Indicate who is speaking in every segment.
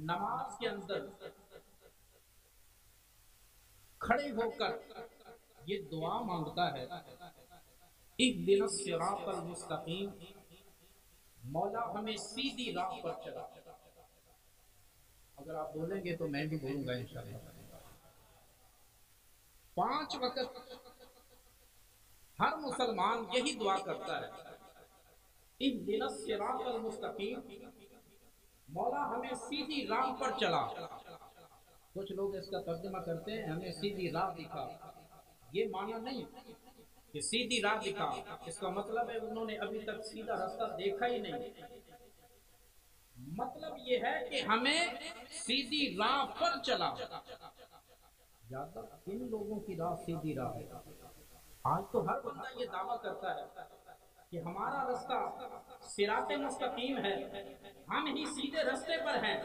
Speaker 1: نماز کے اندر کھڑے ہو کر یہ دعا مانگتا ہے، اہدنا الصراط المستقیم، مولا ہمیں سیدھی راہ پر چلا۔ اگر آپ بولیں گے تو میں بھی بولوں گا انشاءاللہ۔ 5 وقت ہر مسلمان یہی دعا کرتا ہے، اہدنا الصراط المستقیم، مولا ہمیں سیدھی راہ پر چلا۔ کچھ لوگ اس کا ترجمہ کرتے ہیں ہمیں سیدھی راہ دکھا، یہ معنی نہیں کہ سیدھی راہ دکھا، اس کا مطلب ہے انہوں نے ابھی تک سیدھا راستہ دیکھا ہی نہیں۔ مطلب یہ ہے کہ ہمیں سیدھی راہ پر چلا۔ زیادہ ان لوگوں کی راہ سیدھی راہ ہے۔ آج تو ہر بندہ یہ دعویٰ کرتا ہے کہ ہمارا رستہ صراط مستقیم ہے، ہم ہی سیدھے رستے پر ہیں۔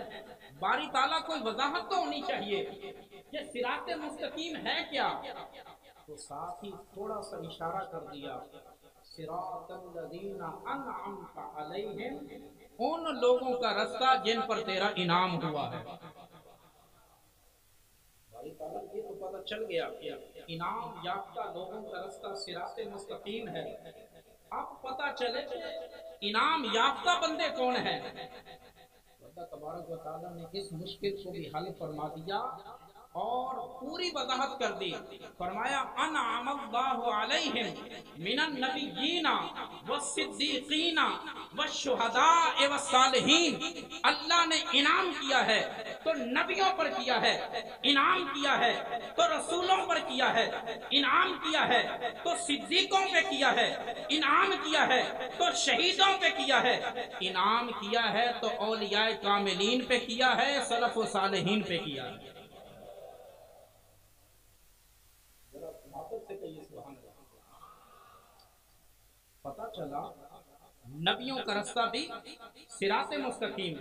Speaker 1: باری تعالیٰ کوئی وضاحت تو ہونی چاہیے کہ صراط مستقیم ہے کیا؟ تو ساتھ ہی تھوڑا سا اشارہ کر دیا، صراط الذین انعمت علیہم، ان لوگوں کا رستہ جن پر تیرا انعام ہوا ہے۔ باری تعالیٰ یہ تو پتہ چل گیا کہ انعام یافتہ لوگوں کا رستہ صراط مستقیم ہے۔ اب پتہ چلے کہ انعام یافتہ بندے کون ہیں۔ اللہ تبارک و تعالیٰ نے اس مشکل کو بھی حل فرما دیا اور پوری وضاحت کر دی۔ فرمایا انعم اللہ علیہم من النبیین والصدیقین والشہداء والصالحین، اللہ نے انعام کیا ہے تو نبیوں پر کیا ہے، انعام کیا ہے تو رسولوں پر کیا ہے، انعام کیا ہے تو صدیقوں پہ کیا ہے، انعام کیا ہے تو شہیدوں پہ کیا ہے، انعام کیا ہے تو اولیاء کاملین پہ کیا ہے، سلف و صالحین پہ کیا ہے۔ پتہ چلا نبیوں کا رستہ بھی صراط مستقیم،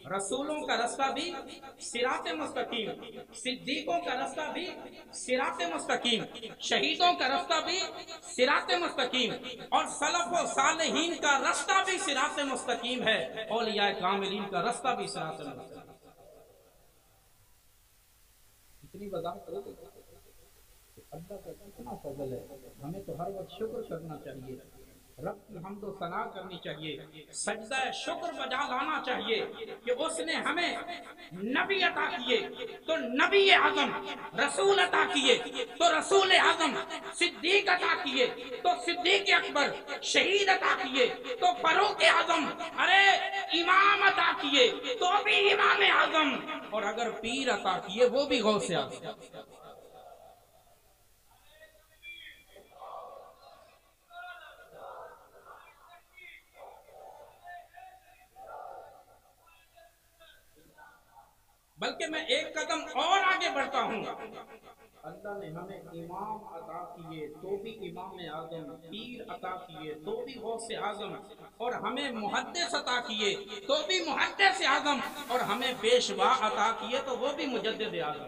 Speaker 1: رسولوں کا رستہ بھی صراط مستقیم، صدیقوں کا رستہ بھی صراط مستقیم، شہیدوں کا رستہ بھی صراط مستقیم، اور سلف و صالحین کا رستہ بھی صراط مستقیم ہے، اولیاء کاملین کا رستہ بھی صراط مستقیم۔ اتنی وضاحت ہو گئی۔ اللہ کا کتنا فضل ہے، ہمیں تو ہر وقت شکر کرنا چاہیے، رب کی حمد و ثنا کرنی چاہیے، سجدہ شکر بجا لانا چاہیے کہ اس نے ہمیں نبی عطا کیے تو نبی اعظم، رسول عطا کیے تو رسول اعظم، صدیق عطا کیے تو صدیق اکبر، شہید عطا کیے تو فاروق اعظم، ارے امام عطا کیے تو بھی امام اعظم، اور اگر پیر عطا کیے وہ بھی غوث اعظم۔ بلکہ میں ایک قدم اور آگے بڑھتا ہوں، اللہ نے ہمیں امام عطا کیے تو بھی امام اعظم، پیر عطا کیے تو بھی غوث اعظم، اور ہمیں محدث عطا کیے تو بھی محدث اعظم، اور ہمیں پیشوا عطا کیے تو وہ بھی مجدد اعظم۔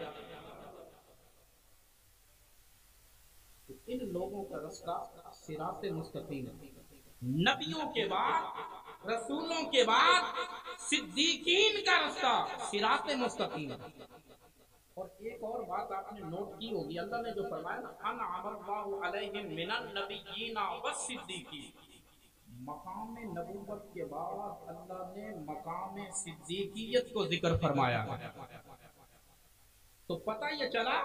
Speaker 1: ان لوگوں کا رستہ صراط مستقیم ہے۔ نبیوں کے بعد، رسولوں کے بعد صدیقین کا رستہ صراط مستقیم ہے۔ اور ایک اور بات آپ نے نوٹ کی ہوگی، اللہ نے جو فرمایا نا انعم اللہ علیہم من النبیین والصدیقین، مقام نبوت کے بعد اللہ نے مقام صدیقیت کو ذکر فرمایا ہے۔ تو پتہ یہ چلا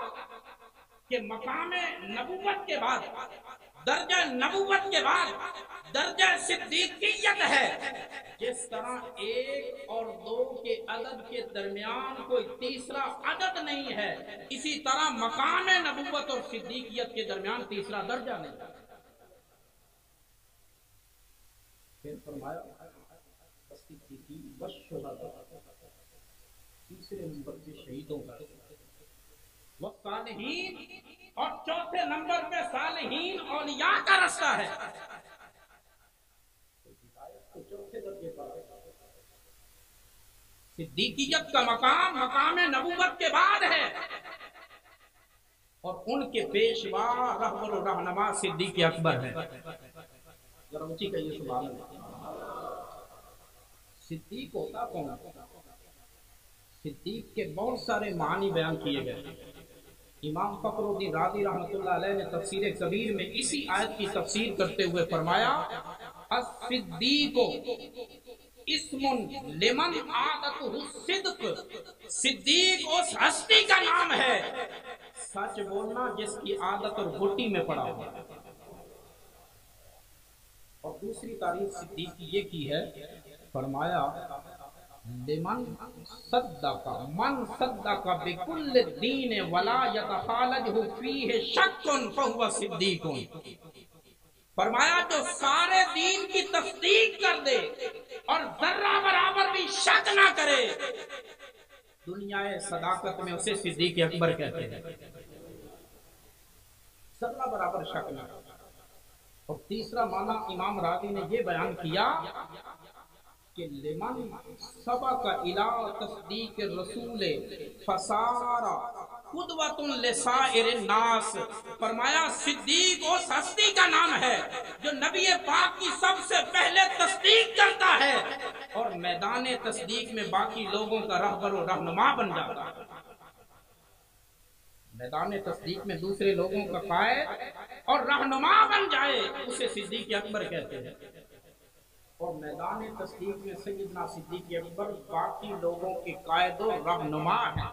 Speaker 1: کہ مقام نبوت کے بعد، درجہ نبوت کے بعد درجہ صدیقیت ہے۔ جس طرح 1 اور 2 کے عدد کے درمیان کوئی تیسرا عدد نہیں ہے، اسی طرح مقام نبوت اور صدیقیت کے درمیان تیسرا درجہ نہیں ہے۔ پھر فرمایا تیسرے نمبر پہ شہیدوں کا، والصالحین، اور چوتھے نمبر پہ صالحین اولیاء کا رستہ ہے۔ چوتھے درجے پر صدیقیت کا مقام مقام نبوت کے بعد ہے، اور ان کے پیشوا رہبر و رہنما صدیق اکبر ہے۔ ذرا اونچی کہیے سبحان اللہ۔ صدیق ہوتا کون؟ صدیق کے بہت سارے معنی بیان کیے گئے. امام فخر الدین رازی رحمۃ اللہ علیہ نے تفسیر کبیر میں اسی آیت کی تفسیر کرتے ہوئے فرمایا الصدیق اسم لمن عادتہ الصدق، صدیق اس ہستی کا نام ہے سچ بولنا جس کی عادت اور گھٹی میں پڑا ہوا ہے. اور دوسری تعریف صدیق کی یہ کی ہے، فرمایا لمن صدق من صدق بكل الدین ولا يتخالجه فيه شک فهو صدیق. فرمایا جو سارے دین کی تصدیق کر دے اور ذرہ برابر بھی شک نہ کرے، دنیا صداقت میں اسے صدیق اکبر کہتے ہیں. ذرہ برابر شک نہ کرے. اور تیسرا معنی امام راضی نے یہ بیان کیا کہ لمن سبق الى تصدیق الرسول فصار قدوۃ لسائر الناس. فرمایا صدیق اس ہستی کا نام ہے جو نبی پاک کی سب سے پہلے تصدیق کرتا ہے اور میدان تصدیق میں باقی لوگوں کا رہبر و رہنما بن جاتا ہے. میدان تصدیق میں دوسرے لوگوں کا قائد اور رہنما بن جائے اسے صدیق اکبر کہتے ہیں. اور میدان تصدیق میں سیدنا صدیق اکبر باقی لوگوں کے قائد و رہنما ہیں.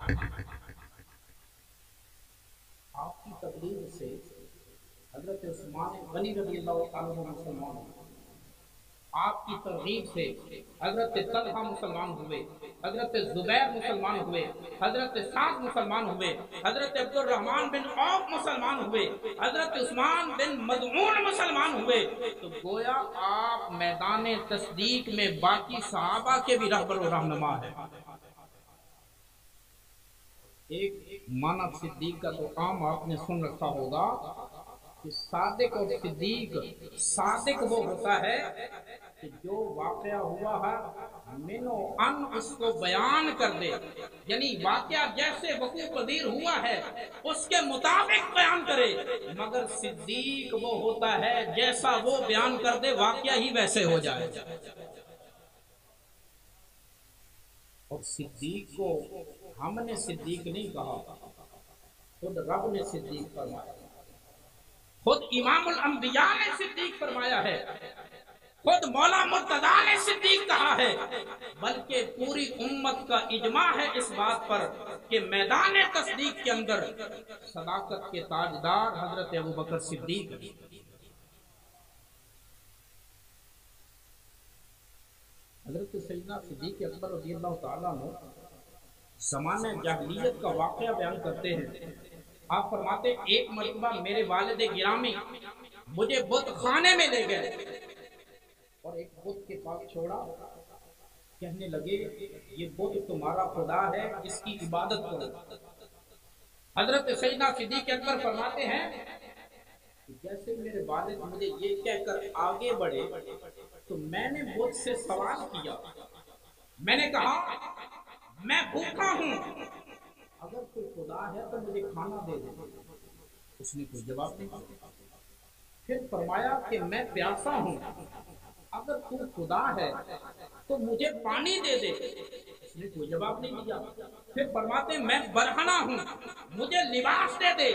Speaker 1: آپ کی تقریر سے حضرت عثمان غنی رضی اللہ عنہ مسلمان ہوئے. آپ کی ترغیب سے حضرت طلحہ مسلمان ہوئے، حضرت زبیر مسلمان ہوئے، حضرت سعد مسلمان ہوئے، حضرت عبد الرحمن بن عوف مسلمان ہوئے، حضرت عثمان بن مظعون مسلمان ہوئے. تو گویا آپ میدان تصدیق میں باقی صحابہ کے بھی رہبر و رہنما ہیں. ایک معنی صدیق کا تو عام آپ نے سن رکھا ہوگا کہ صادق اور صدیق. صادق وہ ہوتا ہے کہ جو واقعہ ہوا ہے منو ان اس کو بیان کر دے، یعنی واقعہ جیسے وقوع پذیر ہوا ہے اس کے مطابق بیان کرے. مگر صدیق وہ ہوتا ہے جیسا وہ بیان کر دے واقعہ ہی ویسے ہو جائے. اور صدیق کو ہم نے صدیق نہیں کہا، خود رب نے صدیق فرمایا، خود امام الانبیاء نے صدیق فرمایا ہے، خود مولا مرتضیٰ نے صدیق کہا ہے. بلکہ پوری امت کا اجماع ہے اس بات پر کہ میدان تصدیق کے اندر صداقت کے تاجدار حضرت ابوبکر صدیق. حضرت سیدنا صدیق اکبر رضی اللہ تعالیٰ عنہ زمانہ جاہلیت کا واقعہ بیان کرتے ہیں. آپ فرماتے ایک مرتبہ میرے والد گرامی مجھے بت خانے میں لے گئے اور ایک بت کے پاس چھوڑا. کہنے لگے یہ بت تمہارا خدا ہے، اس کی عبادت کرو. حضرت سیدنا صدیق اکبر فرماتے ہیں جیسے میرے والد مجھے یہ کہہ کر آگے بڑھے تو میں نے بت سے سوال کیا. میں نے کہا میں بھوکا ہوں، اگر کوئی خدا ہے تو مجھے کھانا دے دے. اس نے کوئی جواب نہیں دیا. پھر فرمایا کہ میں پیاسا ہوں، اگر تو خدا ہے تو مجھے پانی دے دے. اس نے کوئی جواب نہیں دیا. پھر فرماتے میں برہنہ ہوں، مجھے لباس دے دے.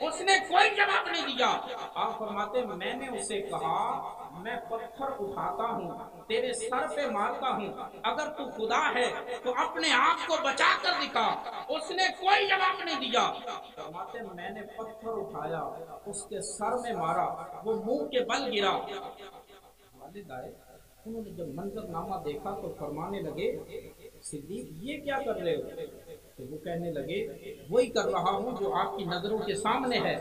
Speaker 1: اس نے کوئی جواب نہیں دیا. آپ فرماتے میں نے اسے کہا میں پتھر اٹھاتا ہوں، تیرے سر پہ مارتا ہوں، اگر تو خدا ہے تو اپنے آپ کو بچا کر دکھا. اس نے کوئی جواب نہیں دیا. فرماتے میں نے پتھر اٹھایا، اس کے سر میں مارا، وہ منہ کے بل گرا. والد آئے، انہوں نے جب منظر نامہ دیکھا تو فرمانے لگے صدیق یہ کیا کر رہے ہو؟ تو وہ کہنے لگے وہی کر رہا ہوں جو آپ کی نظروں کے سامنے ہے.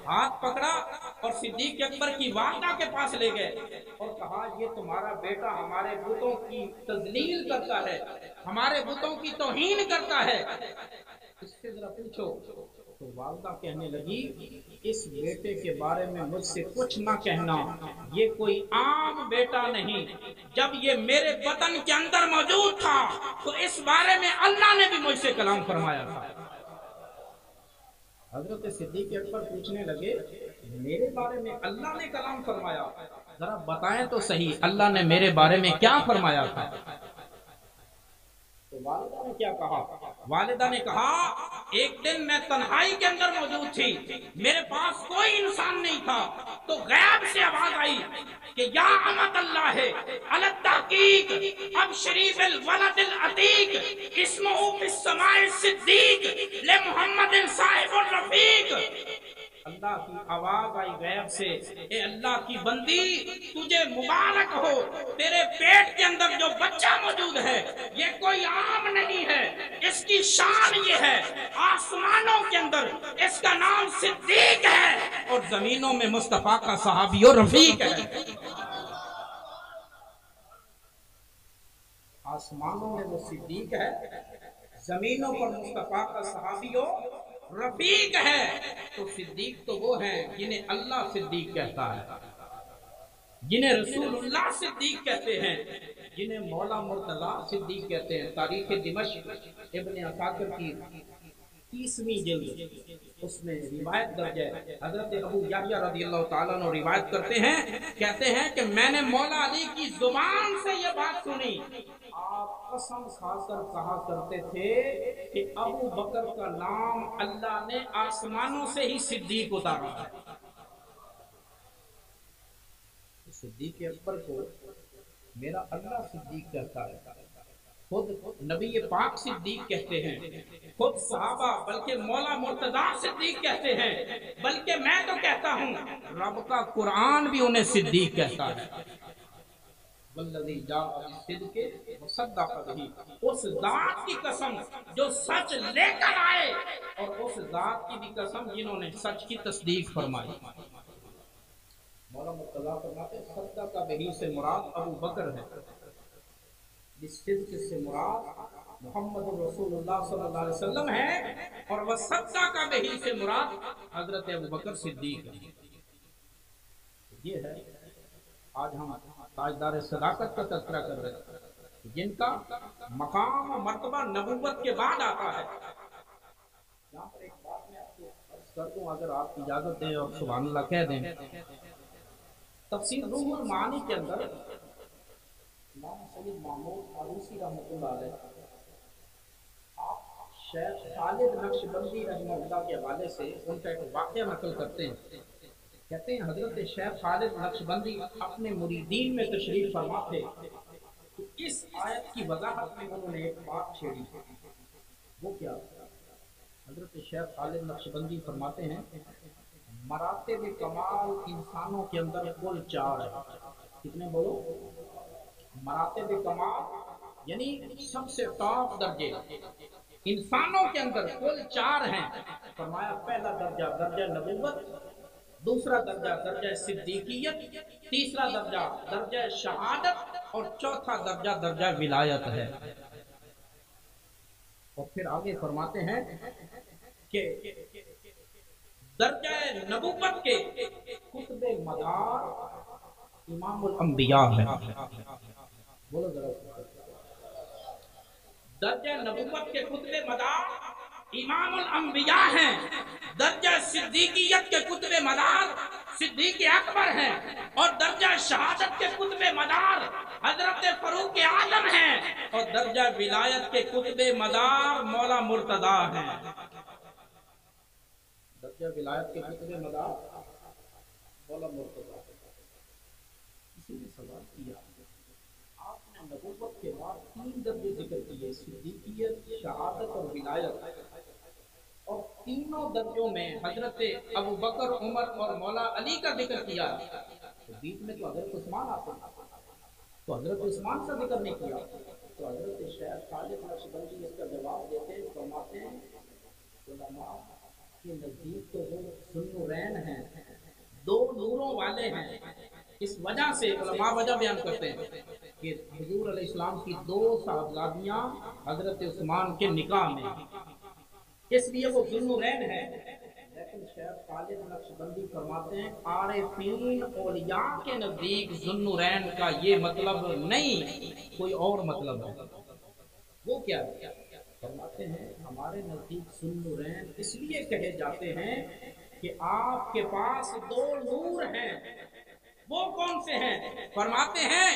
Speaker 1: ہاتھ پکڑا اور صدیق اکبر کی والدہ کے پاس لے گئے اور کہا یہ تمہارا بیٹا ہمارے بتوں کی تذلیل کرتا ہے، ہمارے بتوں کی توہین کرتا ہے، اس سے ذرا پوچھو. تو والدہ کہنے لگی اس بیٹے کے بارے میں مجھ سے کچھ نہ کہنا، یہ کوئی عام بیٹا نہیں. جب یہ میرے بدن کے اندر موجود تھا تو اس بارے میں اللہ نے بھی مجھ سے کلام فرمایا تھا. حضرت صدیق اکبر پوچھنے لگے میرے بارے میں اللہ نے کلام فرمایا، ذرا بتائیں تو صحیح اللہ نے میرے بارے میں کیا فرمایا تھا. تو والدہ نے کیا کہا؟ والدہ نے کہا ایک دن میں تنہائی کے اندر موجود تھی، میرے پاس کوئی انسان نہیں تھا، تو غیب سے آواز آئی کہ یا امت اللہ ہے علی التحقیق ابشری بالولد العتیق اسمہ فی السماء الصدیق لمحمد صاحب الرفیق۔ اللہ کی آواز آئی غیب سے، اے اللہ کی بندی تجھے مبارک ہو، تیرے پیٹ کے اندر جو بچہ موجود ہے یہ کوئی عام نہیں ہے، اس کی شان یہ ہے آسمانوں کے اندر اس کا نام صدیق ہے اور زمینوں میں مصطفیٰ کا صحابی و رفیق ہے۔ آسمانوں میں وہ صدیق ہے، زمینوں پر مصطفیٰ کا صحابی و رفیق ہے۔ تو صدیق تو وہ ہیں جنہیں اللہ صدیق کہتا ہے، جنہیں رسول اللہ صدیق کہتے ہیں، جنہیں مولا مرتضیٰ صدیق کہتے ہیں۔ تاریخ دمشق ابن عساکر کی 30ویں جلد اس میں روایت درج ہے، حضرت ابو یحییٰ رضی اللہ تعالیٰ عنہ روایت کرتے ہیں، کہتے ہیں کہ میں نے مولا علی کی زبان سے یہ بات سنی، آپ قسم کھا کر کہا کرتے تھے کہ ابو بکر کا نام اللہ نے آسمانوں سے ہی صدیق اتارا ہے۔ صدیق اکبر کو میرا اللہ صدیق کہتا ہے، خود نبی پاک صدیق کہتے ہیں، خود صحابہ بلکہ مولا مرتضیٰ صدیق کہتے ہیں، بلکہ میں تو کہتا ہوں رب کا قرآن بھی انہیں صدیق کہتا ہے۔ والذی جاء بالصدق وصدق بہ، اس ذات کی قسم جو سچ لے کر آئے اور اس ذات کی بھی قسم جنہوں نے سچ کی تصدیق فرمائی۔ مولا مرتضیٰ فرماتے ہیں صدق بہ سے مراد ابو بکر ہے، بالصدق سے مراد محمد رسول اللہ صلی اللہ علیہ وسلم ہے، اور وصدق بہ سے مراد حضرت ابو بکر صدیق ہے۔ یہ ہے آج ہم تاجدار صداقت کا تذکرہ کر رہے ہیں، جن کا مقام و مرتبہ نبوت کے بعد آتا ہے۔ یہاں پر ایک بات میں آپ کو عرض کر دوں، اگر آپ اجازت دیں اور سبحان اللہ کہہ دیں، تفسیر روح المعانی کے اندر امام سید محمود آلوسی رحمۃ اللہ علیہ آپ شیخ خالد نقشبندی رحمہ اللہ کے حوالے سے ان کا ایک واقعہ نقل کرتے ہیں، کہتے ہیں حضرت شیخ خالد نقشبندی اپنے مریدین میں تشریف فرما تھے، تو اس آیت کی وضاحت میں انہوں نے ایک بات چھیڑی، وہ کیا؟ حضرت شیخ خالد نقشبندی فرماتے ہیں مراتب کمال انسانوں کے اندر کل 4 ہے۔ کتنے بولو؟ مراتب کمال یعنی سب سے ٹاپ درجے انسانوں کے اندر کل 4 ہیں۔ فرمایا پہلا درجہ درجہ نبوت، دوسرا درجہ درجہ صدیقیت، تیسرا درجہ درجہ شہادت اور چوتھا درجہ درجہ ولایت ہے۔ اور پھر آگے فرماتے ہیں کہ درجہ نبوت کے قطب مدار امام الانبیاء ہے۔ بولو ذرا، درجہ نبوت کے قطب مدار امام الانبیاء ہیں، درجہ صدیقیت کے قطب مدار صدیق اکبر ہیں، اور درجہ شہادت کے قطب مدار حضرت فاروق اعظم ہیں، اور درجہ ولایت کے قطب مدار مولا مرتضیٰ ہیں۔ درجہ ولایت کے قطب مدار مولا مرتضیٰ۔ کسی نے سوال کیا آپ نے نبوت کے بعد 3 درجے ذکر کیے، صدیقیت، شہادت اور ولایت، اور تینوں درجوں میں حضرت ابو بکر، عمر اور مولا علی کا ذکر کیا، تو بیچ میں تو حضرت عثمان آتے ہیں، تو حضرت عثمان کا ذکر نہیں کیا۔ تو حضرت شیخ خالد نقشبندی اس کا جواب دیتے ہیں، فرماتے ہیں علماء کے نزدیک تو وہ ذوالنورین ہیں، 2 نوروں والے ہیں۔ اس وجہ سے علماء وجہ بیان کرتے ہیں کہ حضور علیہ السلام کی 2 صاحبزادیاں حضرت عثمان کے نکاح میں، اس لیے وہ ذوالنورین ہیں۔ لیکن شیخ خالد نقشبندی فرماتے ہیں عارفین اولیاء کے نزدیک ذوالنورین کا یہ مطلب نہیں، کوئی اور مطلب ہے۔ وہ کیا ہے؟ فرماتے ہیں ہمارے نزدیک ذوالنورین اس لیے کہے جاتے ہیں کہ آپ کے پاس 2 نور ہیں۔ وہ کون سے ہیں؟ فرماتے ہیں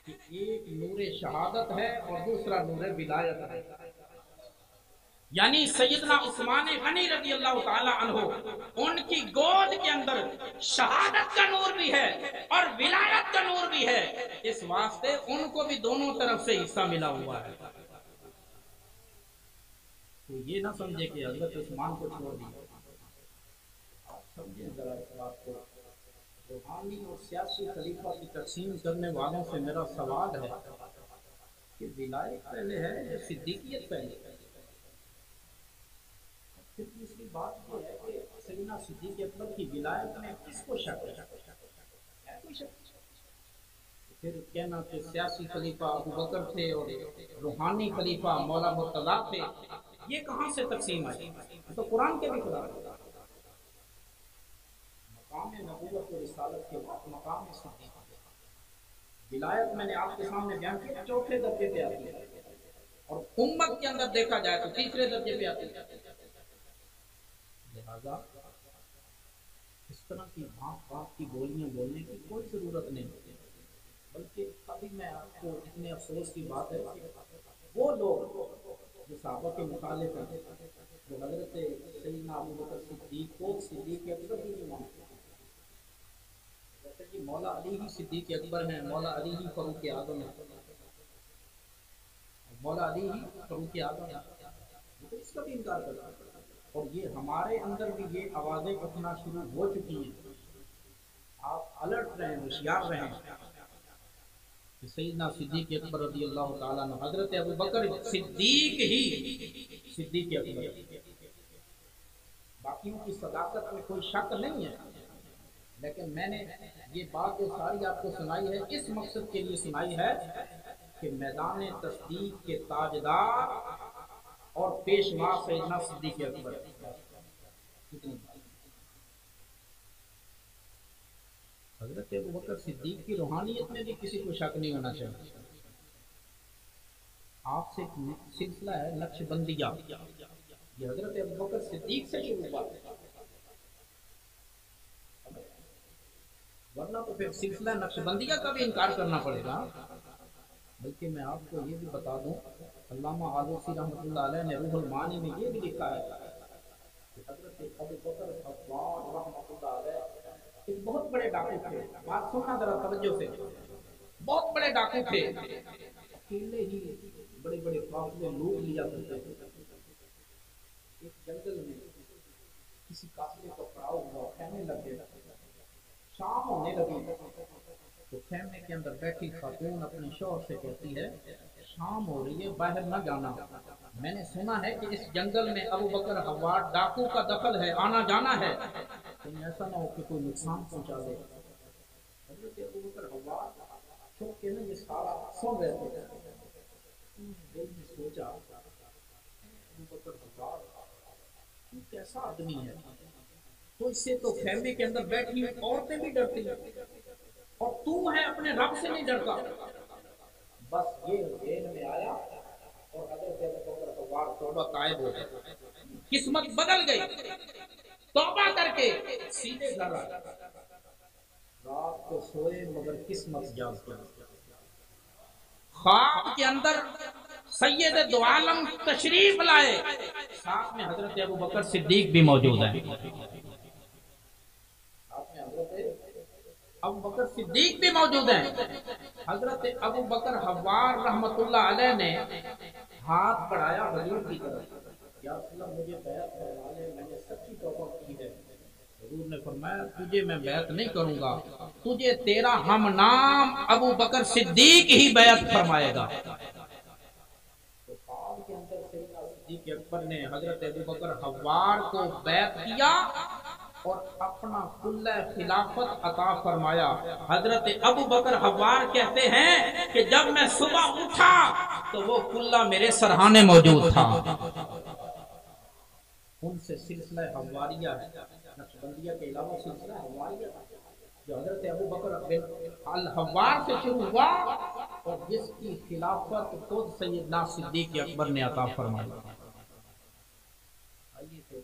Speaker 1: کہ ایک نور شہادت ہے اور دوسرا نور ولایت ہے۔ یعنی سیدنا عثمان غنی رضی اللہ تعالی عنہ، ان کی گود کے اندر شہادت کا نور بھی ہے اور ولایت کا نور بھی ہے، اس واسطے ان کو بھی دونوں طرف سے حصہ ملا ہوا ہے۔ تو یہ نہ سمجھے کہ حضرت عثمان کو چھوڑ دیا، سمجھیں ذرا اس بات کو۔ روحانی اور سیاسی خلیفہ کی تقسیم کرنے والوں سے میرا سوال ہے کہ ولایت پہلے ہے یا صدیقیت پہلے ہے؟ پھر دوسری بات یہ ہے کہ سیدنا صدیق اکبر کی ولایت میں کس کو شک ہے؟ کوئی شک؟ پھر کہنا کہ سیاسی خلیفہ ابو بکر تھے اور روحانی خلیفہ مولا مرتضیٰ تھے، یہ کہاں سے تقسیم آئی؟ تو قرآن کے بھی خلاف ہے۔ مقام نبوت و رسالت کے بعد مقام صدیق، ولایت میں نے آپ کے سامنے بیان کیا چوتھے درجے پہ آتی ہے، اور امت کے اندر دیکھا جائے تو تیسرے درجے پہ آتی ہے۔ لہذا اس طرح کی بات کی بولیاں بولنے کی کوئی ضرورت نہیں ہوتی، بلکہ ابھی میں آپ کو اتنے افسوس کی بات ہے کہ وہ لوگ جو صحابہ کے مخالف ہیں، جو حضرت سیدنا ابو بکر صدیق کو صدیق اکبر ہی مانتے ہیں، جیسے کہ مولا علی ہی صدیق اکبر ہیں، مولا علی ہی فاروق اعظم ہیں، مولا علی ہی فاروق اعظم ہیں، تو اس کا بھی انکار کرتا ہے۔ اور یہ ہمارے اندر بھی یہ آوازیں اٹھنا شروع ہو چکی ہیں، آپ الرٹ رہیں، ہوشیار رہیں کہ سیدنا صدیق اکبر رضی اللہ تعالیٰ عنہ، حضرت ابو بکر صدیق ہی صدیق اکبر، باقیوں کی صداقت میں کوئی شک نہیں ہے، لیکن میں نے یہ بات جو ساری آپ کو سنائی ہے اس مقصد کے لیے سنائی ہے کہ میدان تصدیق کے تاجدار اور پیشوا سیدنا صدیق اکبر، حضرت ابو بکر صدیق کی روحانیت میں بھی کسی کو شک نہیں ہونا چاہیے۔ آپ سے سلسلہ ہے نقش بندیہ، یہ حضرت ابو بکر صدیق سے شروع ہوا، ورنہ تو پھر سلسلہ نقش بندیہ کا بھی انکار کرنا پڑے گا۔ بلکہ میں آپ کو یہ بھی بتا دوں، علامہ آلوسی رحمۃ اللہ علیہ نے روح المعانی میں یہ بھی لکھا ہے کہ حضرت ابو بکر حضرت رحمۃ اللہ علیہ ایک بہت بڑے ڈاکو تھے، بات سننا ذرا توجہ سے، بہت بڑے ڈاکو تھے، اکیلے ہی بڑے بڑے قافلے لوٹ لیا کرتے تھے۔ ایک جنگل میں کسی قافلے کو پڑاؤ ہوا، خیمے لگ گئے، شام ہونے لگی تو خیمے کے اندر بیٹھی خاتون اپنے شوہر سے کہتی ہے شام ہو رہی ہے، باہر نہ جانا، میں نے سنا ہے کہ اس جنگل میں ابو بکر حوار ڈاکو کا دخل ہے، آنا جانا ہے، کہیں ایسا نہ ہو کہ کوئی نقصان پہنچا دے۔ حضرت ابو بکر حوار چھپ کے نا یہ سارا سن رہے تھے، دل میں سوچا ابو بکر حوار تو کیسا آدمی ہے، تو اس سے تو خیمے کے اندر بیٹھی عورتیں بھی ڈرتی ہیں، اور تو ہے اپنے رب سے نہیں ڈرتا۔ بس یہ ذہن میں آیا اور حضرت ابو بکر حوار توبہ طائب ہو گئے، قسمت بدل گئی، توبہ کر کے سیدھے گھر آئے، رات کو سوئے مگر قسمت جاگ گئی، خواب کے اندر سید دو عالم تشریف لائے، ساتھ میں حضرت ابو بکر صدیق بھی موجود ہیں، ابو بکر صدیق بھی موجود ہیں۔ حضرت ابو بکر حوار رحمت اللہ علیہ نے ہاتھ بڑھایا حضور کی طرف، یا رسول اللہ مجھے بیعت کروا لے، میں نے سچی توبہ کی ہے۔ حضور نے فرمایا تجھے میں بیعت نہیں کروں گا، تجھے تیرا ہم نام ابو بکر صدیق ہی بیعت فرمائے گا۔ تو خواب کے اندر سیدنا صدیق اکبر نے حضرت ابو بکر حوار کو بیعت کیا اور اپنا کلہ خلافت عطا فرمایا۔ حضرت ابو بکر حوار کہتے ہیں کہ جب میں صبح اٹھا تو وہ کلہ میرے سرہانے موجود تھا۔ ان سے سلسلہ حواریہ ہے، نقشبندیہ کے علاوہ سلسلہ حواریہ جو حضرت ابو بکر بن الحوار سے شروع ہوا اور جس کی خلافت خود سیدنا صدیق اکبر نے عطا فرمائی۔ آئیے تو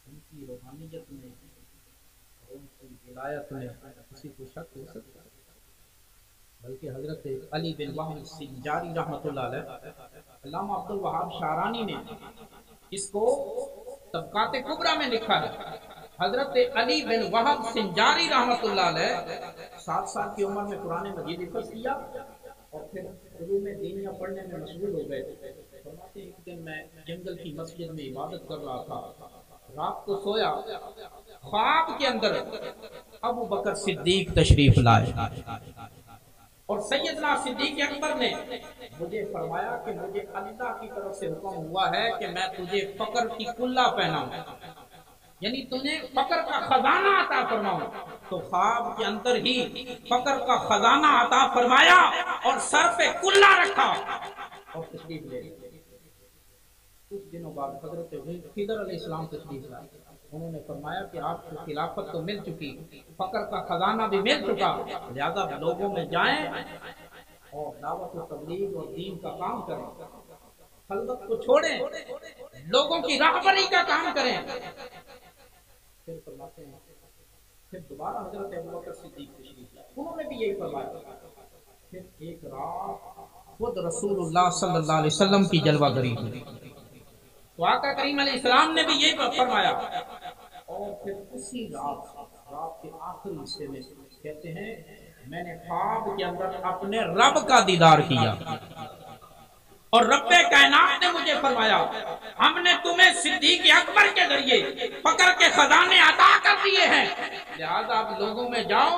Speaker 1: ان کی روحانیت میں اور ان کی ولایت میں کسی کو شک ہو سکتا ہے؟ بلکہ حضرت علی بن وہب سنجاری رحمۃ اللہ علیہ، علامہ عبد الوہاب شعرانی نے اس کو طبقات کبریٰ میں لکھا ہے۔ حضرت علی بن وہب سنجاری رحمۃ اللہ علیہ 7 سال کی عمر میں قرآن مجید حفظ کیا اور پھر علوم دینیہ پڑھنے میں مشغول ہو گئے۔ فرماتے ہیں ایک دن میں جنگل کی مسجد میں عبادت کر رہا تھا، رات کو سویا، خواب کے اندر ابو بکر صدیق تشریف لائے اور سیدنا صدیق اکبر نے مجھے فرمایا کہ مجھے اللہ کی طرف سے حکم ہوا ہے کہ میں تجھے فقر کی کلہ پہناؤں، یعنی تجھے فقر کا خزانہ عطا فرماؤں۔ تو خواب کے اندر ہی فقر کا خزانہ عطا فرمایا اور سر پہ کلہ رکھا اور تشریف لے گئے۔ کچھ دنوں بعد حضرت خضر علیہ السلام تشریف لائے، انہوں نے فرمایا کہ آپ کو خلافت تو مل چکی، فقر کا خزانہ بھی مل چکا، لہذا لوگوں میں جائیں اور دعوت و تبلیغ اور دین کا کام کریں، خلوت کو چھوڑیں، لوگوں کی راہبری کا کام کریں۔ پھر فرماتے ہیں پھر دوبارہ حضرت ابوبکر صدیق تشریف لائے، انہوں نے بھی یہی فرمایا۔ پھر ایک رات خود رسول اللہ صلی اللہ علیہ وسلم کی جلوہ گری ہوئی تو آقا کریم علیہ السلام نے بھی یہی فرمایا، اور پھر اسی رات کے آخری حصے میں کہتے ہیں میں نے خواب کے اندر اپنے رب کا دیدار کیا اور رب کائنات نے مجھے فرمایا ہم نے تمہیں صدیق اکبر کے ذریعے فقر کے خزانے عطا کر دیے ہیں، لہذا آپ لوگوں میں جاؤ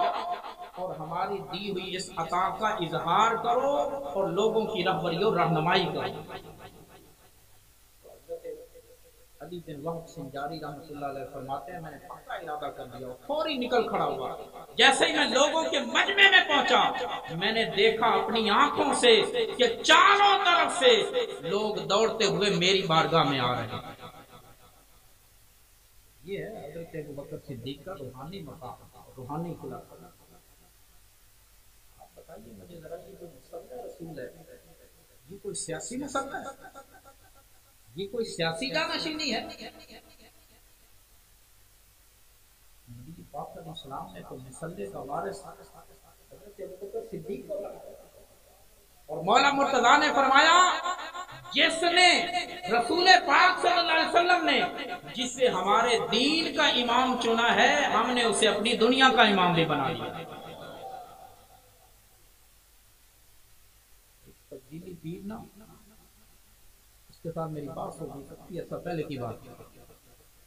Speaker 1: اور ہماری دی ہوئی اس عطا کا اظہار کرو اور لوگوں کی رہبری اور رہنمائی کرو۔ علی بن وہب سنجاری رحمۃ اللہ علیہ فرماتے ہیں میں نے پکا ارادہ کر دیا اور فوری نکل کھڑا ہوا۔ جیسے ہی میں لوگوں کے مجمع میں پہنچا میں نے دیکھا اپنی آنکھوں سے کہ چاروں طرف سے لوگ دوڑتے ہوئے میری بارگاہ میں آ رہے ہیں۔ یہ ہے حضرت ابوبکر صدیق کا روحانی مقام، روحانی خلافت۔ آپ بتائیے مجھے ذرا یہ جو مسلح رسول ہے یہ کوئی سیاسی مسلح ہے؟ یہ کوئی سیاسی جانشینی ہے؟ نبی پاک علیہ السلام نے تو مسلح کا وارث حضرت ابوبکر صدیق کو لگایا اور مولا مرتضیٰ نے فرمایا جس نے رسول پاک صلی اللہ علیہ وسلم نے جسے ہمارے دین کا امام چنا ہے ہم نے اسے اپنی دنیا کا امام بھی بنا لیا۔ تبدیلی پیر نہ کے ساتھ میری بات ہو سکتی ہے، سب پہلے کی بات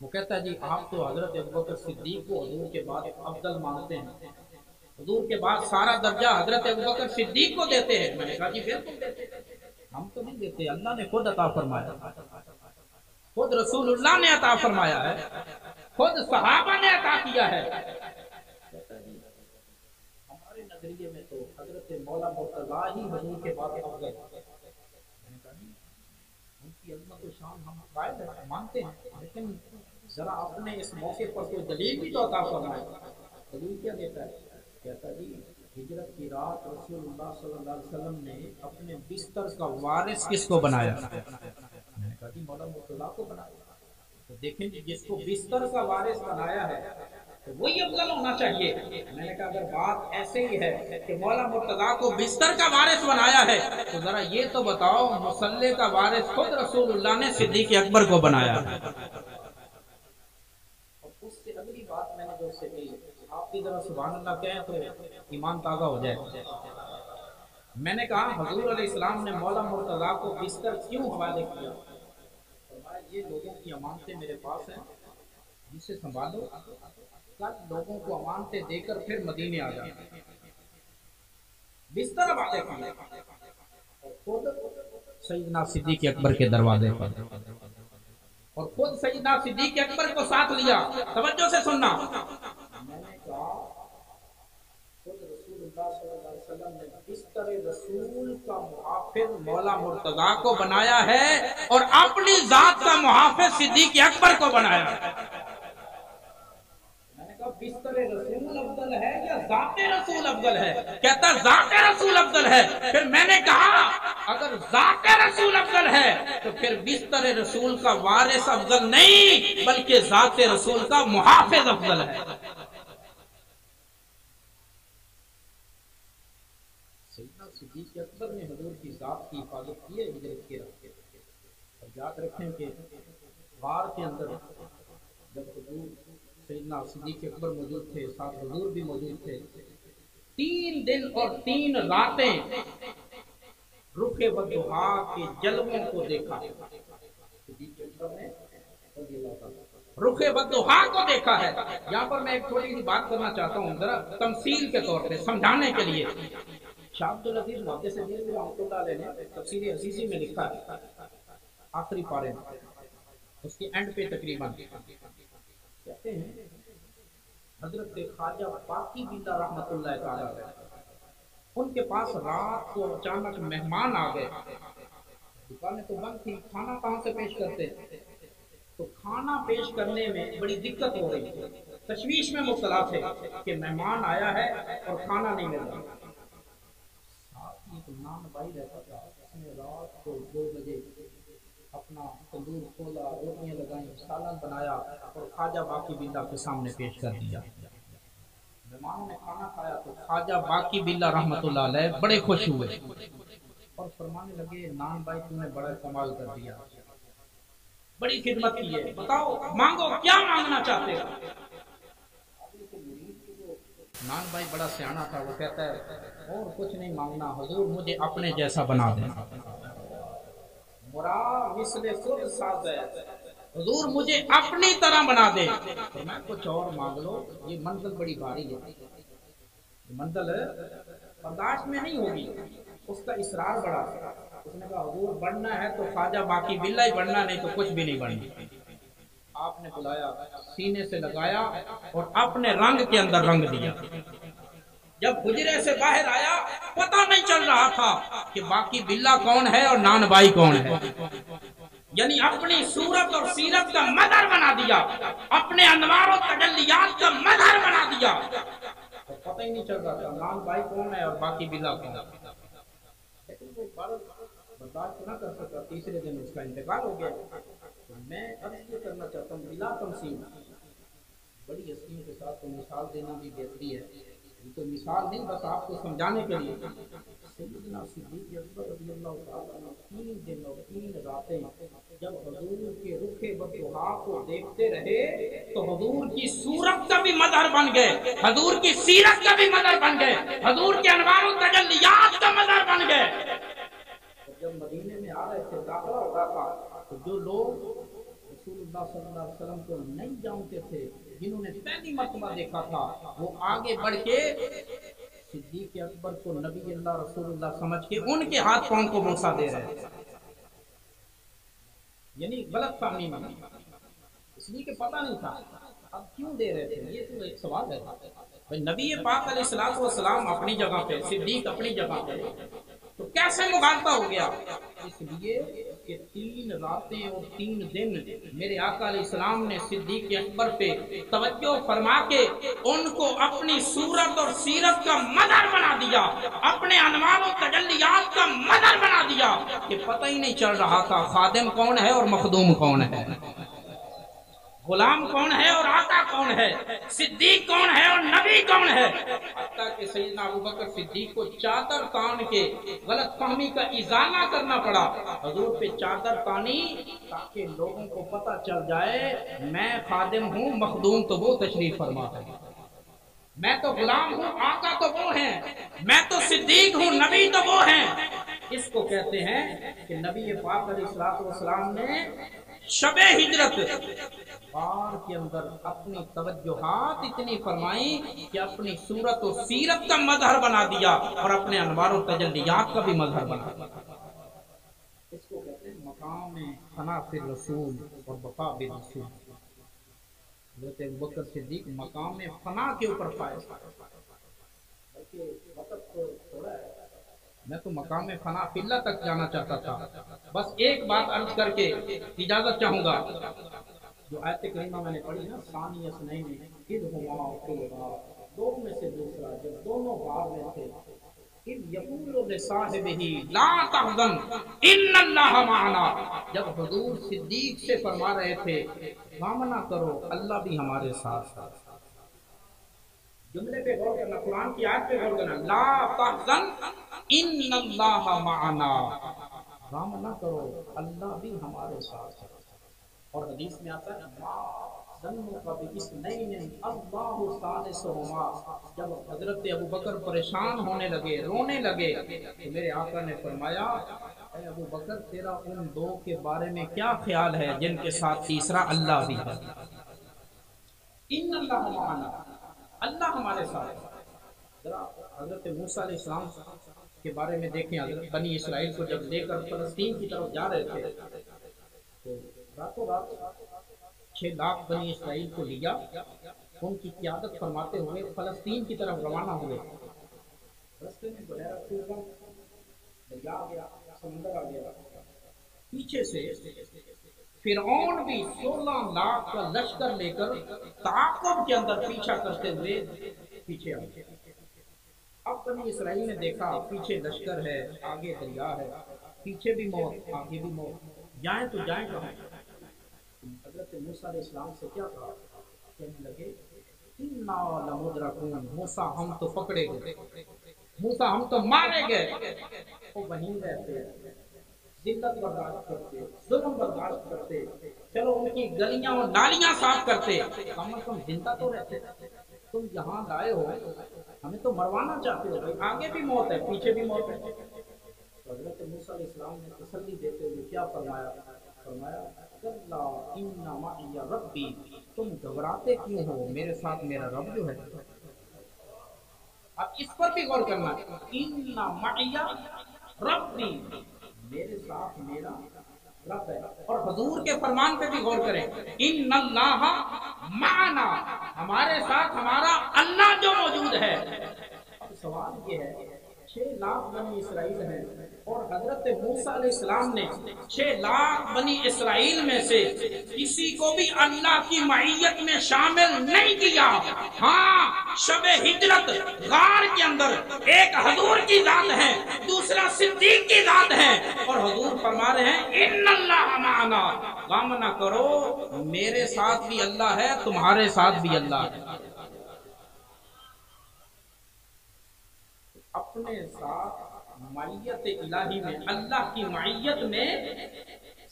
Speaker 1: وہ کہتا ہے جی آپ تو حضرت ابوبکر صدیق کو حضور کے بعد افضل مانتے ہیں، حضور کے بعد سارا درجہ حضرت ابوبکر صدیق کو دیتے ہیں۔ میں نے کہا جی بالکل دیتے، ہم تو نہیں دیتے، اللہ نے خود عطا فرمایا، خود رسول اللہ نے عطا فرمایا ہے، خود صحابہ نے عطا کیا ہے۔ ہمارے نظریے میں تو حضرت مولا مرتضیٰ ہی حضور کے بعد افضل ہے۔ ان کی عظمت و شان ہم قائل ہیں، مانتے ہیں، لیکن ذرا اپنے اس موقع پر کوئی دلیل بھی تو عطا فرمائے۔ دلیل کیا دیتا ہے؟ کہتا جی ہجرت کی رات رسول اللہ صلی اللہ علیہ وسلم نے اپنے بستر کا وارث کس کو بنایا؟ میں نے کہا جی مولا مرتضیٰ کو بنایا۔ تو دیکھیں جی جس کو بستر کا وارث بنایا ہے تو وہی افضل ہونا چاہیے۔ میں نے کہا اگر بات ایسے ہی ہے کہ مولا مرتضیٰ کو بستر کا وارث بنایا ہے تو ذرا یہ تو بتاؤ مصلے کا وارث خود رسول اللہ نے صدیق اکبر کو بنایا ہے۔ اور اس سے اگلی بات میں نے جو سے کہی آپ کی ذرا سبحان اللہ کہیں تو ایمان تازہ ہو جائے۔ میں نے کہا حضور علیہ السلام نے مولا مرتضیٰ کو بستر کیوں حوالے کیا؟ یہ لوگوں کی امانتیں میرے پاس ہیں، جسے سنبھالو، کل لوگوں کو امانتیں دے کر پھر مدینے آ جائیں۔ بستر حوالے کیا اور خود سیدنا صدیق اکبر کے دروازے پر اور خود سیدنا صدیق اکبر کو ساتھ لیا۔ توجہ سے سننا، میں نے کہا خود رسول اللہ صلی اللہ علیہ وسلم نے بستر رسول کا محافظ مولا مرتضیٰ کو بنایا ہے اور اپنی ذات کا محافظ صدیق اکبر کو بنایا ہے۔ میں نے کہا بستر رسول افضل ہے یا ذات رسول افضل ہے؟ کہتا ذات رسول افضل ہے۔ پھر میں نے کہا اگر ذات رسول افضل ہے تو پھر بستر رسول کا وارث افضل نہیں بلکہ ذات رسول کا محافظ افضل ہے۔ سیدنا صدیق اکبر نے حضور کی ذات کی حفاظت کی ہے ہجرت کے راستے، اور یاد رکھیں کہ غار کے اندر جب حضور سیدنا صدیق اکبر موجود تھے، ساتھ حضور بھی موجود تھے، 3 دن اور 3 راتیں رخ والضحا کے جلووں کو دیکھا۔ صدیق اکبر نے رضی اللہ تعالیٰ رخ والضحا کو دیکھا ہے۔ یہاں پر میں ایک تھوڑی سی بات کرنا چاہتا ہوں، ذرا تمثیل کے طور پہ سمجھانے کے لیے۔ شاہ عبدالعزیز محدث دہلوی رحمۃ اللہ علیہ نے تفسیر عزیزی میں لکھا ہے، آخری پارے میں، اس کے اینڈ پہ تقریباً کہتے ہیں حضرت خواجہ باقی بلّہ رحمۃ اللہ تعالیٰ علیہ، ان کے پاس رات کو اچانک مہمان آ گئے، دکانیں تو بند تھی، کھانا کہاں سے پیش کرتے، تو کھانا پیش کرنے میں بڑی دقت ہو رہی تھی، تشویش میں مبتلا تھے کہ مہمان آیا ہے اور کھانا نہیں مل رہا۔ ساتھ ہی ایک نان بھائی رہتا تھا، اس نے رات کو 2 بجے اپنا تندور کھولا، روٹیاں لگائیں، سالن بنایا اور خواجہ باقی بلّہ کے سامنے پیش کر دیا۔ مہمانوں نے کھانا کھایا تو خواجہ باقی بلّہ رحمۃ اللہ علیہ بڑے خوش ہوئے اور فرمانے لگے، نان بھائی تم نے بڑا کمال کر دیا، بڑی خدمت کی ہے، بتاؤ مانگو، کیا مانگنا چاہتے ہو؟ نان بھائی بڑا سیانا تھا، وہ کہتا ہے اور کچھ نہیں مانگنا حضور، مجھے اپنے جیسا بنا دیں، مرا مثل خود ساز ہے، حضور مجھے اپنی طرح بنا دے۔ تو میں کچھ اور مانگ لو، یہ منزل بڑی بھاری ہے، منزل برداشت میں نہیں ہوگی۔ اس کا اصرار بڑا، اس نے کہا حضور بڑھنا ہے تو خواجہ باقی بلّہ ہی بڑھنا، نہیں تو کچھ بھی نہیں بڑھنا۔ آپ نے بلایا، سینے سے لگایا اور اپنے رنگ کے اندر رنگ دیا۔ جب حجرے سے باہر آیا پتہ نہیں چل رہا تھا کہ باقی بلّہ کون ہے اور نان بھائی کون ہے، یعنی اپنی صورت اور سیرت کا مظہر بنا دیا، اپنے انوار و تجلیات کا مظہر بنا دیا، اور پتہ ہی نہیں چل رہا تھا نان بھائی کون ہے اور باقی بلّہ کون ہے۔ لیکن وہ برداشت نہ کر سکا، تیسرے دن اس کا انتقال ہو گیا۔ میں عرض یہ کرنا چاہتا ہوں، بلا تمثیل بڑی ہستیوں کے ساتھ تو مثال دینا بھی بہتری ہے، یہ تو مثال نہیں، بس آپ کو سمجھانے کے لیے۔ سیدنا صدیق اکبر رضی اللہ تعالیٰ عنہ 3 دن اور 3 راتیں جب حضور کے رخ والضحا کو دیکھتے رہے تو حضور کی صورت کا بھی مظہر بن گئے، حضور کی سیرت کا بھی مظہر بن گئے، حضور کے انوار و تجلیات کا مظہر بن گئے۔ جب مدینے میں آ رہے تھے، داخلہ ہو رہا تھا، تو جو لوگ رسول اللہ صلی اللہ علیہ وسلم کو نہیں جانتے تھے، جنہوں نے پہلی مرتبہ دیکھا تھا، وہ آگے بڑھ کے صدیق اکبر کو نبی اللہ رسول اللہ سمجھ کے ان کے ہاتھ پاؤں کو بوسہ دے رہے تھے، یعنی غلط فہمی میں، اس لیے کہ پتہ نہیں تھا اب کیوں دے رہے تھے۔ یہ تو ایک سوال ہے، بھائی نبی پاک علیہ الصلوۃ والسلام اپنی جگہ پہ، صدیق اپنی جگہ پہ، تو کیسے مغالطہ ہو گیا؟ اس لیے کہ 3 راتیں اور 3 دن میرے آقا علیہ السلام نے صدیق اکبر پہ توجہ فرما کے ان کو اپنی صورت اور سیرت کا مظہر بنا دیا، اپنے انوار و تجلیات کا مظہر بنا دیا کہ پتہ ہی نہیں چل رہا تھا خادم کون ہے اور مخدوم کون ہے، غلام کون ہے اور آقا کون ہے، صدیق کون ہے اور نبی کون ہے۔ حتیٰ کہ سیدنا ابوبکر صدیق کو چادر تان کے غلط فہمی کا ازالہ کرنا پڑا، حضور پہ چادر تانی تاکہ لوگوں کو پتہ چل جائے میں خادم ہوں، مخدوم تو وہ تشریف فرما ہے، میں تو غلام ہوں، آقا تو وہ ہیں، میں تو صدیق ہوں، نبی تو وہ ہیں۔ اس کو کہتے ہیں کہ نبی پاک علیہ الصلوۃ والسلام نے شب ہجرت غار کے اندر اپنی توجہات اتنی فرمائی کہ اپنی صورت و سیرت کا مظہر بنا دیا اور اپنے انوار و تجلیات کا بھی مظہر بنا دیا۔ اس کو کہتے ہیں مقام فنا فی الرسول اور بقا بالرسول۔ حضرت ابوبکر صدیق مقام فنا کے اوپر فائز، بلکہ وقت تھوڑا ہے، میں تو مقام فنا فی اللہ تک جانا چاہتا تھا۔ بس ایک بات عرض کر کے اجازت چاہوں گا، جو آیت کریمہ میں نے پڑھی نا، ثانی اثنین اذ ہما فی الغار، دو میں سے دوسرا جب دونوں غار میں تھے، اذ یقول لصاحبہ لا تحزن ان اللہ معنا، جب حضور صدیق سے فرما رہے تھے غم نہ کرو اللہ بھی ہمارے ساتھ ہے۔ جملے پہ غور کرنا، قرآن کی آیت پہ غور کرنا، لا تحزن ان اللہ معنا، غم نہ کرو اللہ بھی ہمارے ساتھ ہے۔ اور حدیث میں آتا ہے ما ظنوا باثنین اللہ ثالثہما، جب حضرت ابو بکر پریشان ہونے لگے، رونے لگے، تو میرے آقا نے فرمایا اے ابو بکر تیرا ان دو کے بارے میں کیا خیال ہے جن کے ساتھ تیسرا اللہ بھی ہے؟ ان اللہ معنا، اللہ ہمارے ساتھ ہے۔ ذرا حضرت موسیٰ علیہ السلام کے بارے میں دیکھیں، حضرت بنی اسرائیل کو جب لے کر فلسطین کی طرف جا رہے تھے تو راتوں رات 6 لاکھ بنی اسرائیل کو لیا، ان کی قیادت فرماتے ہوئے فلسطین کی طرف روانہ ہوئے۔ رستے میں بحیرہ طوفان، دریا آ گیا، سمندر آ گیا، پیچھے سے فرعون بھی 16 لاکھ کا لشکر لے کر تعاقب کے اندر پیچھا کرتے ہوئے پیچھے آ گیا۔ اب بنی اسرائیل نے دیکھا پیچھے لشکر ہے، آگے دریا ہے، پیچھے بھی موت آگے بھی موت، جائیں تو جائیں کہاں؟ حضرت موسیٰ علیہ السلام سے کیا کہا؟ کہنے لگے اِنَّا لَمُدْرَكُونَ، موسیٰ ہم تو پکڑے گئے، موسیٰ ہم تو مارے گئے۔ وہ وہیں رہتے ذلت برداشت کرتے، ظلم برداشت کرتے، چلو ان کی گلیاں اور نالیاں صاف کرتے، کم از کم زندہ تو رہتے۔ تم یہاں لائے ہو ہمیں تو مروانا چاہتے ہو، آگے بھی موت ہے پیچھے بھی موت ہے۔ تو حضرت موسیٰ علیہ السلام نے تسلی دیتے ہوئے کیا فرمایا؟ فرمایا کلا ان معی ربی، تم گھبراتے کیوں ہو، میرے ساتھ میرا رب جو ہے۔ اب اس پر بھی غور کرنا، ان معی ربی، میرے ساتھ میرا رب ہے۔ اور حضور کے فرمان پہ بھی غور کریں، ان اللہ معنا، ہمارے ساتھ ہمارا اللہ جو موجود ہے۔ اب سوال یہ ہے 6 لاکھ بنی اسرائیل ہیں اور حضرت موسیٰ علیہ السلام نے 6 لاکھ بنی اسرائیل میں سے کسی کو بھی اللہ کی معیت میں شامل نہیں کیا۔ ہاں شب ہجرت غار کے اندر ایک حضور کی ذات ہے، دوسرا صدیق کی ذات ہے، اور حضور فرما رہے ہیں ان اللہ معنا، غم نہ کرو میرے ساتھ بھی اللہ ہے، تمہارے ساتھ بھی اللہ ہے۔ اپنے ساتھ معیت الہی میں، اللہ کی معیت میں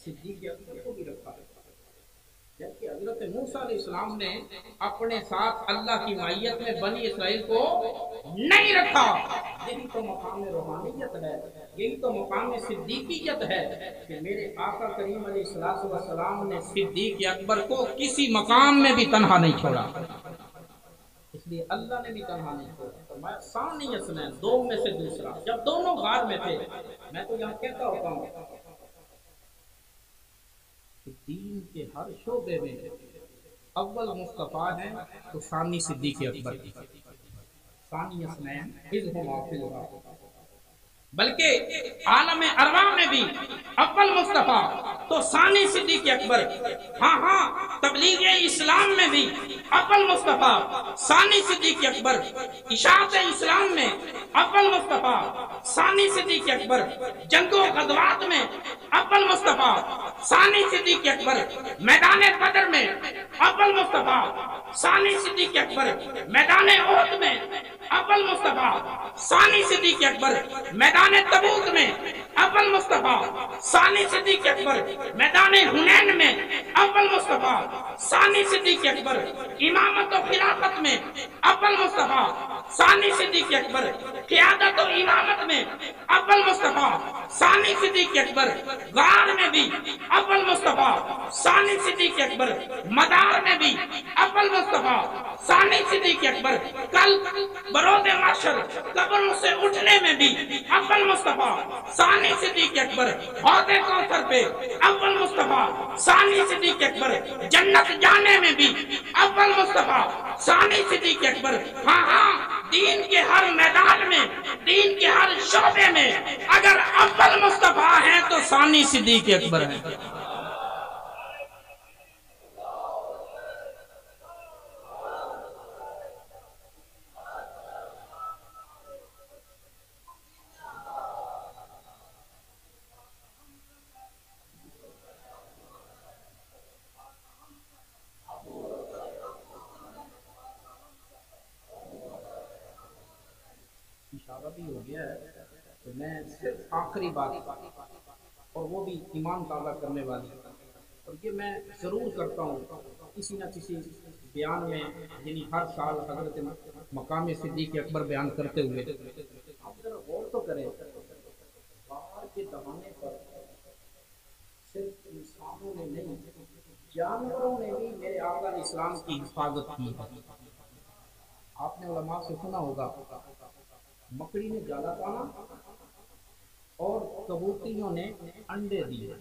Speaker 1: صدیق اکبر کو بھی رکھا ہے، جبکہ حضرت موسیٰ علیہ السلام نے اپنے ساتھ اللہ کی معیت میں بنی اسرائیل کو نہیں رکھا۔ یہی تو مقام روحانیت ہے، یہی تو مقام صدیقیت ہے کہ میرے آقا کریم علیہ السلام نے صدیق اکبر کو کسی مقام میں بھی تنہا نہیں چھوڑا، اس لیے اللہ نے بھی تنہا نہیں چھوڑا۔ فرمایا ثانی اثنین، دو میں سے دوسرا، جب دونوں غار میں تھے۔ میں تو یہاں کہتا ہوتا ہوں کہ دین کے ہر شعبے میں اول مصطفیٰ ہیں تو ثانی صدیق اکبر، ثانی اثنین اذ ہما فی الغار، بلکہ عالم ارواح میں بھی اول مصطفیٰ تو ثانی صدیق اکبر۔ ہاں ہاں تبلیغ اسلام میں بھی اول مصطفیٰ ثانی صدیق اکبر، اشاعت اسلام میں اول مصطفیٰ ثانی صدیق اکبر، جنگ و غزوات میں اول مصطفیٰ ثانی صدیق اکبر، میدان بدر میں اول مصطفیٰ ثانی صدیق اکبر، میدان احد میں اول مصطفیٰ ثانی صدیق اکبر، میدان تبوک میں اول مصطفیٰ ثانی صدیق اکبر، میدان حنین میں اول مصطفیٰ ثانی صدیق اکبر، امامت و خلافت میں اول مصطفیٰ ثانی صدیق اکبر، قیادت و امامت میں اول مصطفیٰ ثانی صدیق اکبر، غار میں بھی اول مصطفیٰ ثانی صدیق اکبر، مدار میں بھی اول مصطفیٰ ثانی صدیق اکبر، کل بروز محشر قبروں سے اٹھنے میں بھی اول مصطفیٰ ثانی صدیق اکبر، حوض کوثر پہ اول مصطفیٰ ثانی صدیق اکبر، جنت جانے میں بھی اول مصطفیٰ ثانی صدیق اکبر۔ ہاں ہاں دین کے ہر میدان میں، دین کے ہر شعبے میں اگر اول مصطفیٰ ہیں تو ثانی صدیق اکبر ہیں۔ اشارہ بھی ہو گیا ہے تو میں صرف آخری بات اور وہ بھی ایمان تازہ کرنے والی. اور یہ میں ضرور کرتا ہوں کسی نہ کسی بیان میں، یعنی ہر سال حضرت مقام صدیق اکبر بیان کرتے ہوئے آپ ذرا غور تو کریں، باہر کے دہانے پر صرف انسانوں نے نہیں، جانوروں نے بھی میرے آقا علیہ السلام کی حفاظت کی ہے. آپ نے علماء سے سنا ہوگا مکڑی نے جالا تانا اور کبوتریوں نے انڈے دیے.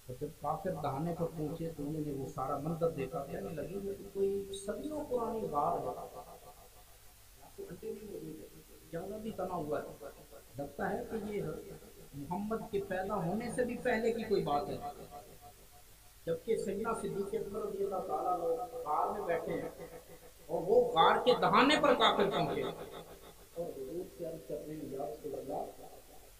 Speaker 1: تو جب کافر دہانے پر پہنچے تو انہوں نے وہ سارا منظر دیکھا، کہنے لگے وہ تو کوئی صدیوں پرانی غار ہے، تو انڈے بھی موجود ہے، جالا بھی تنا ہوا ہے، لگتا ہے کہ یہ محمد کے پیدا ہونے سے بھی پہلے کی کوئی بات ہے. جبکہ سیدنا صدیق اکبر رضی اللہ تعالیٰ غار میں بیٹھے ہیں اور وہ غار کے دہانے پر کافر پہنچے اور حضور سے عرض کر رہے ہیں یا رسول اللہ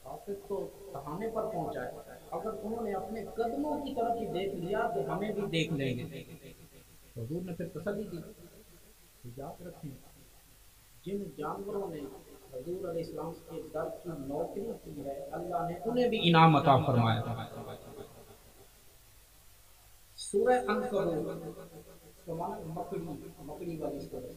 Speaker 1: کافر تو دہانے پر پہنچا ہے، اگر انہوں نے اپنے قدموں کی طرف بھی دیکھ لیا تو ہمیں بھی دیکھ لیں گے. حضور نے پھر تسلی دی، یاد رکھیں جن جانوروں نے حضور علیہ السلام کے در کی نوکری کی ہے اللہ نے انہیں بھی انعام عطا فرمایا. سورہ عنکبوت مکڑی والی سورہ،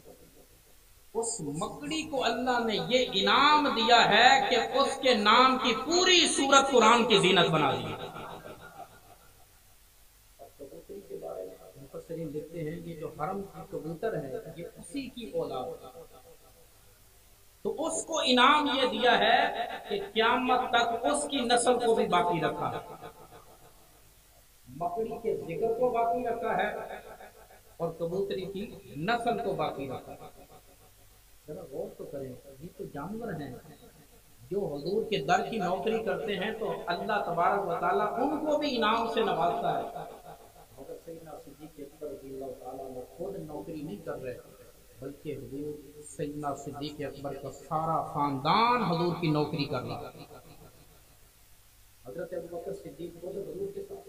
Speaker 1: اس مکڑی کو اللہ نے یہ انعام دیا ہے کہ اس کے نام کی پوری سورت قرآن کی زینت بنا دی. کبوتری کے بارے میں مفسرین لکھتے ہیں یہ جو حرم کی کبوتر ہے یہ اسی کی اولاد ہے، تو اس کو انعام یہ دیا ہے کہ قیامت تک اس کی نسل کو بھی باقی رکھا ہے. مکڑی کے ذکر کو باقی رکھا ہے اور کبوتری کی نسل کو باقی رکھا ہے. ذرا غور تو کریں، یہ تو جانور ہیں جو حضور کے در کی نوکری کرتے ہیں تو اللہ تبارک و تعالیٰ ان کو بھی انعام سے نوازتا ہے. مگر سیدنا صدیق اکبر رضی اللہ تعالیٰ وہ خود نوکری نہیں کر رہے بلکہ حضور سیدنا صدیق اکبر کا سارا خاندان حضور کی نوکری کر رہا. حضرت ابوبکر صدیق خود حضور کے ساتھ،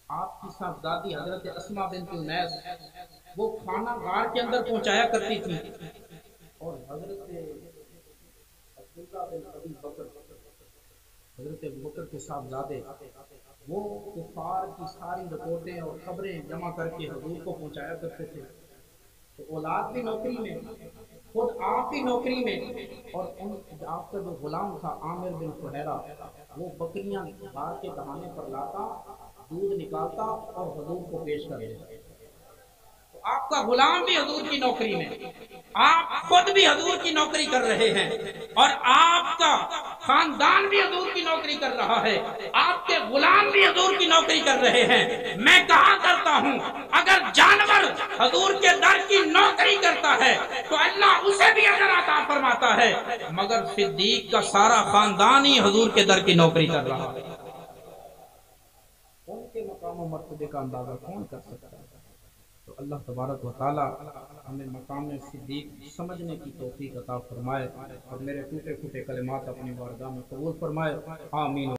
Speaker 1: آپ کی صاحبزادی حضرت اسماء بنت امیس وہ کھانا غار کے اندر پہنچایا کرتی تھی، اور حضرت عبداللہ بن ابی بکر حضرت ابوبکر کے صاحبزادے وہ کفار کی ساری رپورٹیں اور خبریں جمع کر کے حضور کو پہنچایا کرتے تھے. تو اولاد بھی نوکری میں، خود آپ بھی نوکری میں، اور آپ کا جو غلام تھا عامر بن فہیرہ وہ بکریاں غار کے دہانے پر لاتا، دودھ نکالتا اور حضور کو پیش کر دیتا. تو آپ کا غلام بھی حضور کی نوکری میں، آپ خود بھی حضور کی نوکری کر رہے ہیں، اور آپ کا خاندان بھی حضور کی نوکری کر رہا ہے، آپ کے غلام بھی حضور کی نوکری کر رہے ہیں. میں کہا کرتا ہوں اگر جانور حضور کے در کی نوکری کرتا ہے تو اللہ اسے بھی اجر عطا فرماتا ہے، مگر صدیق کا سارا خاندان ہی حضور کے در کی نوکری کر رہا ہے. ان کے مقام و مرتبے کا اندازہ کون کر سکتا ہے؟ تو اللہ تبارک و تعالی ہمیں مقام صدیق سمجھنے کی توفیق عطا فرمائے اور میرے ٹوٹے پھوٹے کلمات اپنی بارگاہ میں قبول فرمائے. آمین.